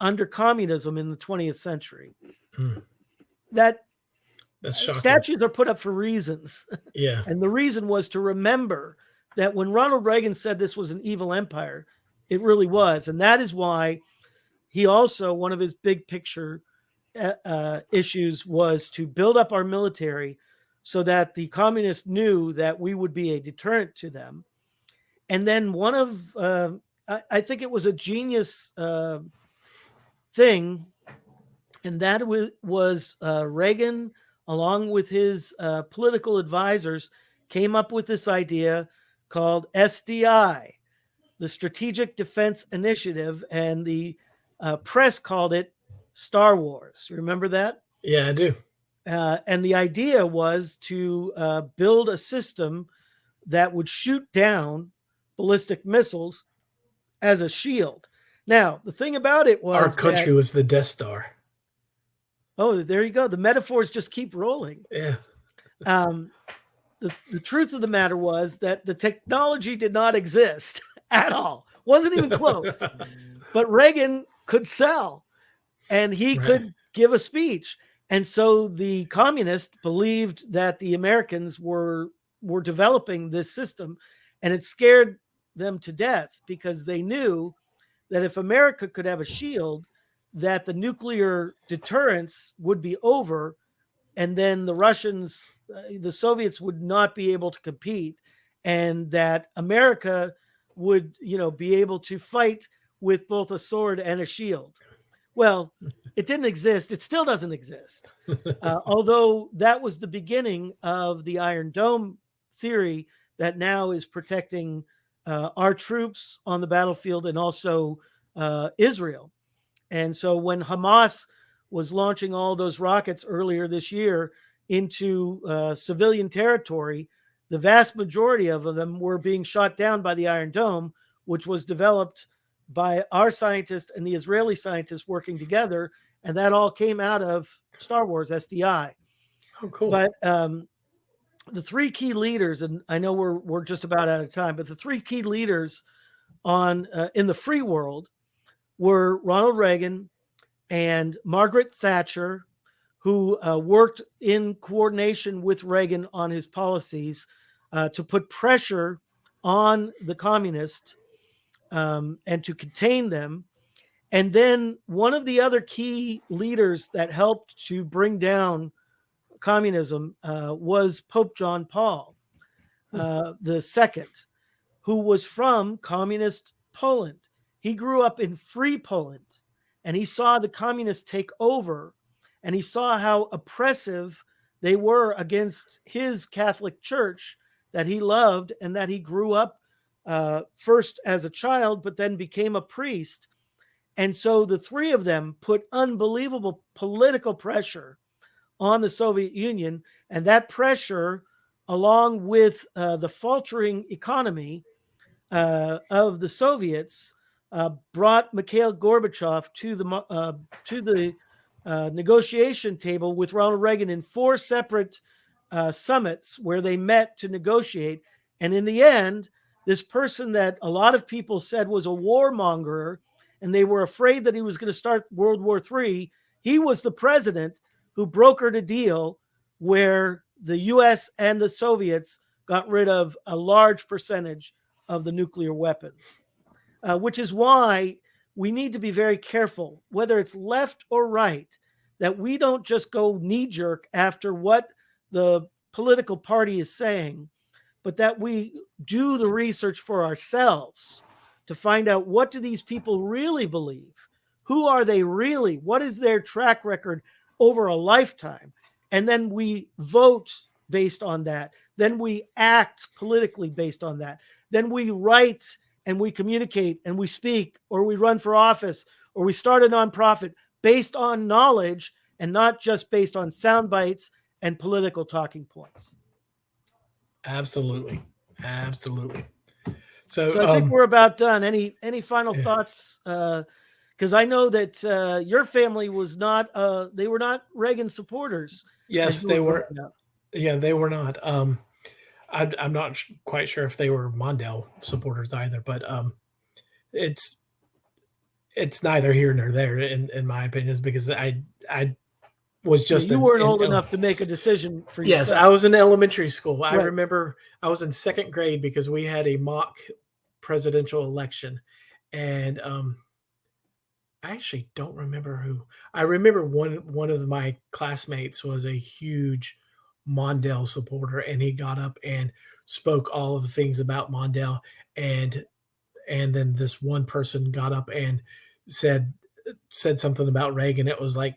under communism in the 20th century. Mm. That That's shocking. Statues are put up for reasons. Yeah. And the reason was to remember that when Ronald Reagan said this was an evil empire, it really was. And that is why he also, one of his big picture issues was to build up our military so that the communists knew that we would be a deterrent to them. And then one of, I think it was a genius thing, and that was Reagan, along with his political advisors, came up with this idea called SDI, the Strategic Defense Initiative, and the press called it Star Wars. You remember that? Yeah, I do. And the idea was to build a system that would shoot down ballistic missiles as a shield. Now, the thing about it was our country was the Death Star. Oh, there you go. The metaphors just keep rolling. Yeah. The truth of the matter was that the technology did not exist at all. Wasn't even close. But Reagan could sell, and he could give a speech. And so the communists believed that the Americans were developing this system, and it scared them to death because they knew that if America could have a shield, that the nuclear deterrence would be over, and then the Russians, the Soviets would not be able to compete, and that America would, be able to fight with both a sword and a shield. Well, it didn't exist. It still doesn't exist. Although that was the beginning of the Iron Dome theory that now is protecting our troops on the battlefield and also Israel. And so when Hamas was launching all those rockets earlier this year into civilian territory, the vast majority of them were being shot down by the Iron Dome, which was developed by our scientists and the Israeli scientists working together. And that all came out of Star Wars, SDI. Oh, cool. But the three key leaders, and I know we're just about out of time, but the three key leaders in the free world were Ronald Reagan and Margaret Thatcher, who worked in coordination with Reagan on his policies to put pressure on the communists and to contain them. And then one of the other key leaders that helped to bring down communism was Pope John Paul II, who was from communist Poland. He grew up in free Poland, and he saw the communists take over, and he saw how oppressive they were against his Catholic Church that he loved and that he grew up first as a child, but then became a priest. And so the three of them put unbelievable political pressure on the Soviet Union, and that pressure, along with the faltering economy of the Soviets, brought Mikhail Gorbachev to the negotiation table with Ronald Reagan in 4 separate summits where they met to negotiate. And in the end, this person that a lot of people said was a warmonger, and they were afraid that he was going to start World War III, he was the president who brokered a deal where the U.S. and the Soviets got rid of a large percentage of the nuclear weapons, which is why we need to be very careful, whether it's left or right, that we don't just go knee jerk after what the political party is saying, but that we do the research for ourselves to find out, what do these people really believe? Who are they really? What is their track record over a lifetime? And then we vote based on that. Then we act politically based on that. Then we write and we communicate and we speak, or we run for office, or we start a nonprofit based on knowledge and not just based on sound bites and political talking points. Absolutely. Absolutely. So I think we're about done. Any final thoughts? Because I know that your family was not, they were not Reagan supporters. Yes, they were. Yeah, they were not. I'm not quite sure if they were Mondale supporters either, but it's neither here nor there in my opinion, because I was just you weren't old enough to make a decision for yourself. Yes, I was in elementary school. I remember I was in second grade because we had a mock presidential election, and I actually don't remember who. I remember one of my classmates was a huge Mondale supporter, and he got up and spoke all of the things about Mondale, and then this one person got up and said something about Reagan. It was like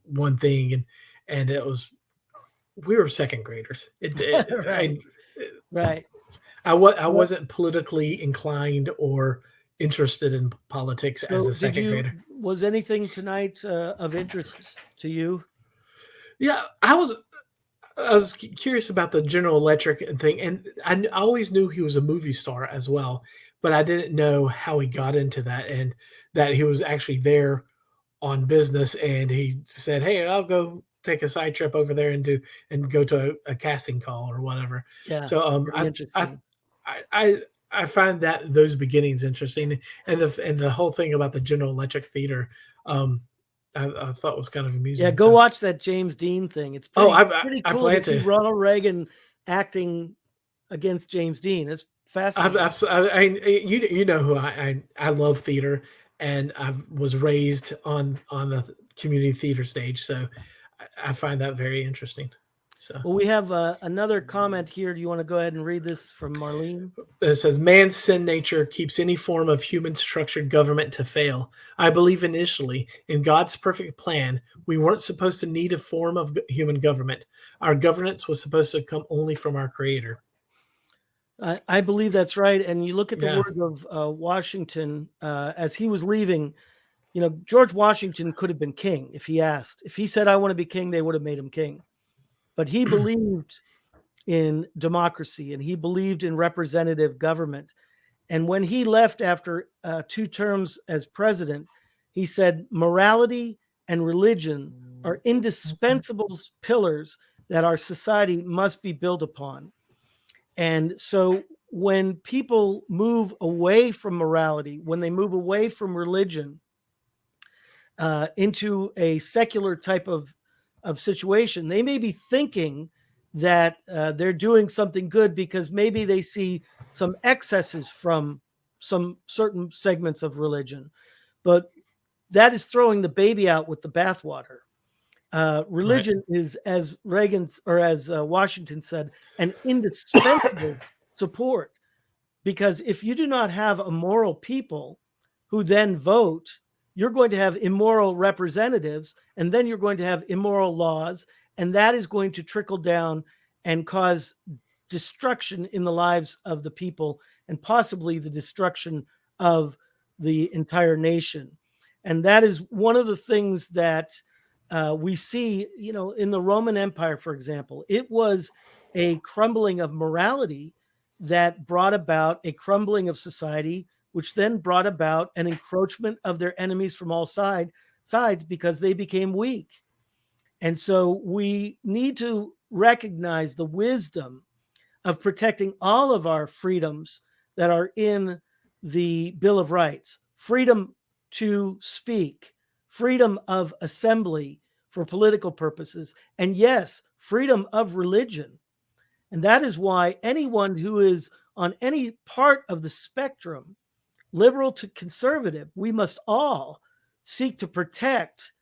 one thing, and it was, we were second graders. Right. I wasn't politically inclined or interested in politics as a second grader. Was anything tonight of interest to you? Yeah, I was curious about the General Electric thing, and I always knew he was a movie star as well, but I didn't know how he got into that, and that he was actually there on business, and he said, "Hey, I'll go take a side trip over there and go to a casting call or whatever." Yeah. So I find that those beginnings interesting, and the whole thing about the General Electric Theater, I thought was kind of amusing. Yeah, go watch that James Dean thing. It's pretty cool to see Ronald Reagan acting against James Dean. It's fascinating. You know who I love theater, and I was raised on the community theater stage, so I find that very interesting. So, well, we have another comment here. Do you want to go ahead and read this from Marlene? It says, "Man's sin nature keeps any form of human structured government to fail. I believe initially, in God's perfect plan, we weren't supposed to need a form of human government. Our governance was supposed to come only from our Creator." I believe that's right. And you look at the words of Washington as he was leaving. You know, George Washington could have been king if he asked. If he said, "I want to be king," they would have made him king. But he believed in democracy, and he believed in representative government. And when he left after 2 terms as president, he said morality and religion are indispensable pillars that our society must be built upon. And so when people move away from morality, when they move away from religion into a secular type of situation, they may be thinking that they're doing something good because maybe they see some excesses from some certain segments of religion, but that is throwing the baby out with the bathwater. Religion is, as Washington said, an indispensable support, because if you do not have a moral people who then vote, you're going to have immoral representatives, and then you're going to have immoral laws, and that is going to trickle down and cause destruction in the lives of the people, and possibly the destruction of the entire nation. And that is one of the things that we see, you know, in the Roman Empire, for example. It was a crumbling of morality that brought about a crumbling of society, which then brought about an encroachment of their enemies from all sides because they became weak. And so we need to recognize the wisdom of protecting all of our freedoms that are in the Bill of Rights: freedom to speak, freedom of assembly for political purposes, and yes, freedom of religion. And that is why anyone who is on any part of the spectrum, liberal to conservative, we must all seek to protect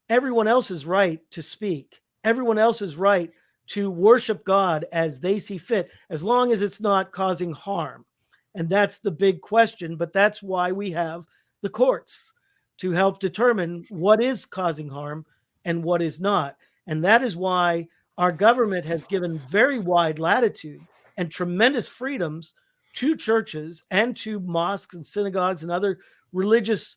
everyone else's right to speak, everyone else's right to worship God as they see fit, as long as it's not causing harm. And that's the big question. But that's why we have the courts to help determine what is causing harm and what is not. And that is why our government has given very wide latitude and tremendous freedoms to churches and to mosques and synagogues and other religious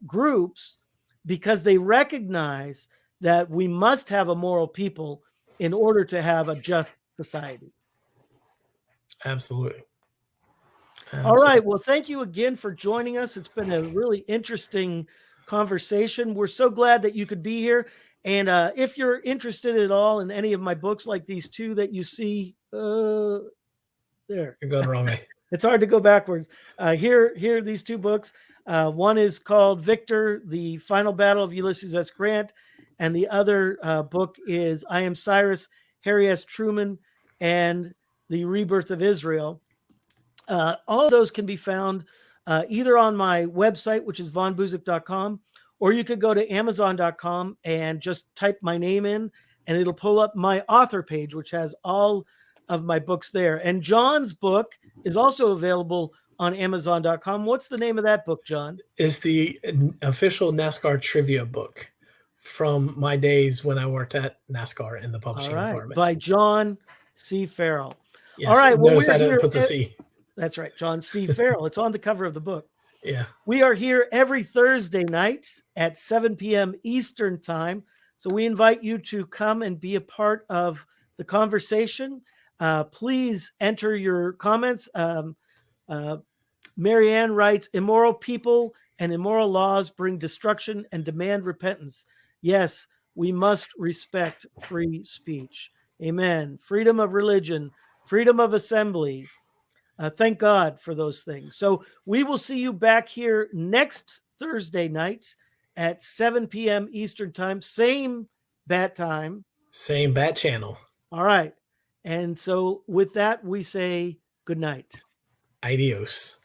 groups, because they recognize that we must have a moral people in order to have a just society. Absolutely. All right. Well, thank you again for joining us. It's been a really interesting conversation. We're so glad that you could be here. And if you're interested at all in any of my books, like these two that you see there, You're going the wrong way. It's hard to go backwards. Here, these two books. One is called Victor, The Final Battle of Ulysses S. Grant. And the other book is I Am Cyrus, Harry S. Truman, and The Rebirth of Israel. All of those can be found either on my website, which is vonbuzik.com, or you could go to amazon.com and just type my name in, and it'll pull up my author page, which has all of my books there. And John's book is also available on amazon.com. What's the name of that book, John? Is the official NASCAR trivia book from my days when I worked at NASCAR in the publishing department. By John C. Farrell. Yes, all right. Well, notice we're I didn't here. Put the C. That's right. John C. Farrell. It's on the cover of the book. Yeah. We are here every Thursday night at 7 p.m. Eastern time. So we invite you to come and be a part of the conversation. Please enter your comments. Marianne writes, immoral people and immoral laws bring destruction and demand repentance. Yes, we must respect free speech. Amen. Freedom of religion, freedom of assembly. Thank God for those things. So we will see you back here next Thursday night at 7 p.m. Eastern time, same bat time. Same bat channel. All right. And so with that, we say good night. Adios.